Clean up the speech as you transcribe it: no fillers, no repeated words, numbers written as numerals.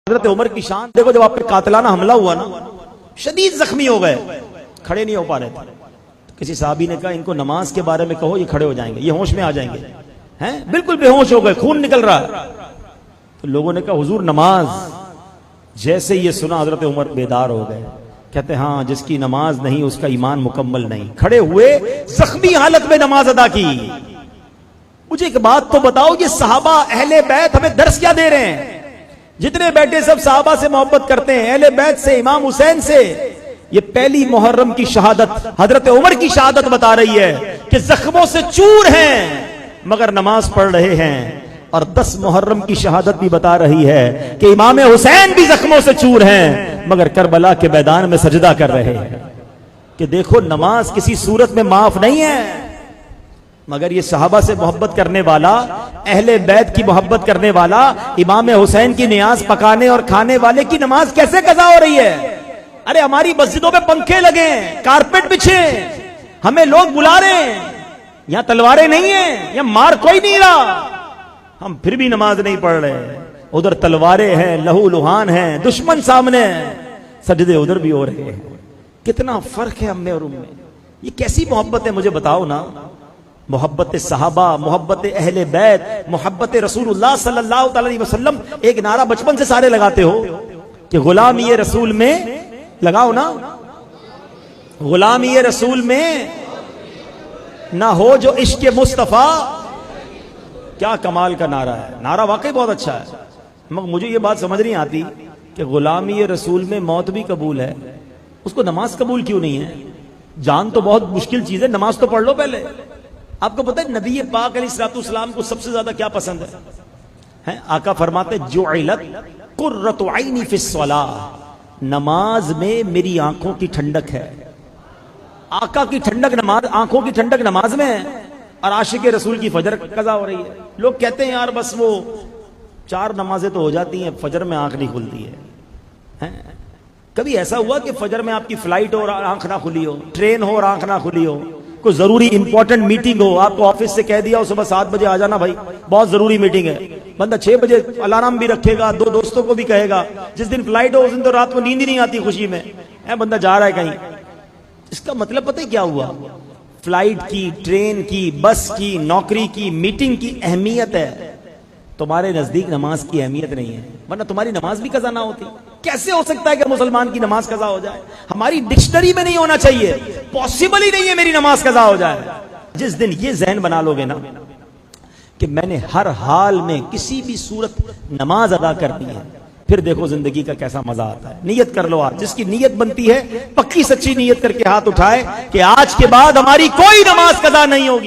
حضرت عمر کی شان دیکھو، جب آپ پہ قاتلانہ حملہ ہوا نا، شدید زخمی ہو گئے، کھڑے نہیں ہو پا رہے تھے. کسی صحابی نے کہا ان کو نماز کے بارے میں کہو، یہ کھڑے ہو جائیں گے، یہ ہوش میں آ جائیں گے. ہیں بالکل بے ہوش ہو گئے، خون نکل رہا ہے. تو لوگوں نے کہا حضور نماز. جیسے یہ سنا حضرت عمر بیدار ہو گئے. کہتے ہاں جس کی نماز نہیں اس کا ایمان مکمل نہیں. کھڑے ہوئے، زخمی حالت میں نماز ادا کی. مجھے ایک بات تو بتاؤ، یہ صحابہ اہل بیت ہمیں درس کیا دے رہے ہیں؟ جتنے بیٹے سب صحابہ سے محبت کرتے ہیں، اہل بیت سے، امام حسین سے. یہ پہلی محرم کی شہادت حضرت عمر کی شہادت بتا رہی ہے کہ زخموں سے چور ہیں مگر نماز پڑھ رہے ہیں. اور 10 محرم کی شہادت بھی بتا رہی ہے کہ امام حسین بھی زخموں سے چور ہیں مگر کربلا کے میدان میں سجدہ کر رہے ہیں. کہ دیکھو نماز کسی صورت میں معاف نہیں ہے. مگر یہ صحابہ سے محبت کرنے والا، اہل بیت کی محبت کرنے والا، امام حسین کی نیاز پکانے اور کھانے والے کی نماز کیسے قضا ہو رہی ہے؟ ارے ہماری مسجدوں پہ پنکھے لگے، کارپیٹ بچھے، ہمیں لوگ بلا رہے ہیں، یہاں تلواریں نہیں ہیں، یہاں مار کوئی نہیں رہا، ہم پھر بھی نماز نہیں پڑھ رہے. ادھر تلواریں ہیں، لہو لہان ہیں، دشمن سامنے ہیں، سجدے ادھر بھی ہو رہے ہیں. کتنا فرق ہے ہم میں اور ان میں. یہ کیسی محبت ہے مجھے بتاؤ نا. محبت صحابہ، محبت اہل بیت، محبت رسول اللہ صلی اللہ علیہ وسلم. ایک نعرہ بچپن سے سارے لگاتے ہو کہ غلامی رسول میں، لگاؤ نا، غلامی رسول میں نہ ہو جو عشق مصطفیٰ. کیا کمال کا نعرہ ہے. نعرہ واقعی بہت اچھا ہے. مگر مجھے یہ بات سمجھ نہیں آتی کہ غلامی رسول میں موت بھی قبول ہے، اس کو نماز قبول کیوں نہیں ہے؟ جان تو بہت مشکل چیز ہے، نماز تو پڑھ لو پہلے. آپ کو پتہ ہے نبی پاک علیہ الصلوۃ والسلام کو سب سے زیادہ کیا پسند ہے؟ آقا فرماتے جعلت قرۃ عینی فی الصلاۃ، نماز میں میری آنکھوں کی ٹھنڈک ہے. آقا کی ٹھنڈک نماز، آنکھوں کی ٹھنڈک نماز میں ہے. اور عاشق رسول کی فجر قضا ہو رہی ہے. لوگ کہتے ہیں یار بس وہ 4 نمازیں تو ہو جاتی ہیں، فجر میں آنکھ نہیں کھلتی ہے. کبھی ایسا ہوا کہ فجر میں آپ کی فلائٹ ہو اور آنکھ نہ کھلی ہو، ٹرین ہو اور آنکھ نہ کھلی ہو، کوئی ضروری امپورٹنٹ میٹنگ ہو، آپ کو آفس سے کہہ دیا ہو صبح 7 بجے آ جانا بھائی، بہت ضروری میٹنگ ہے. بندہ 6 بجے الارم بھی رکھے گا، 2 دوستوں کو بھی کہے گا. جس دن فلائٹ ہو اس دن تو رات کو نیند ہی نہیں آتی خوشی میں، بندہ جا رہا ہے کہیں. اس کا مطلب پتہ ہے کیا ہوا؟ فلائٹ کی، ٹرین کی، بس کی، نوکری کی، میٹنگ کی اہمیت ہے. تمہارے نزدیک نماز کی اہمیت نہیں ہے، ورنہ تمہاری نماز بھی قضا نہ ہوتی. کیسے ہو سکتا ہے کہ مسلمان کی نماز قضا ہو جائے؟ ہماری ڈکشنری میں نہیں ہونا چاہیے، پاسبل ہی نہیں ہے میری نماز قضا ہو جائے. جس دن یہ ذہن بنا لو گے نا کہ میں نے ہر حال میں کسی بھی صورت نماز ادا کرنی ہے، پھر دیکھو زندگی کا کیسا مزہ آتا ہے. نیت کر لو آج، جس کی نیت بنتی ہے پکی سچی نیت کر کے ہاتھ اٹھائے کہ آج کے بعد ہماری کوئی نماز قضا نہیں ہوگی.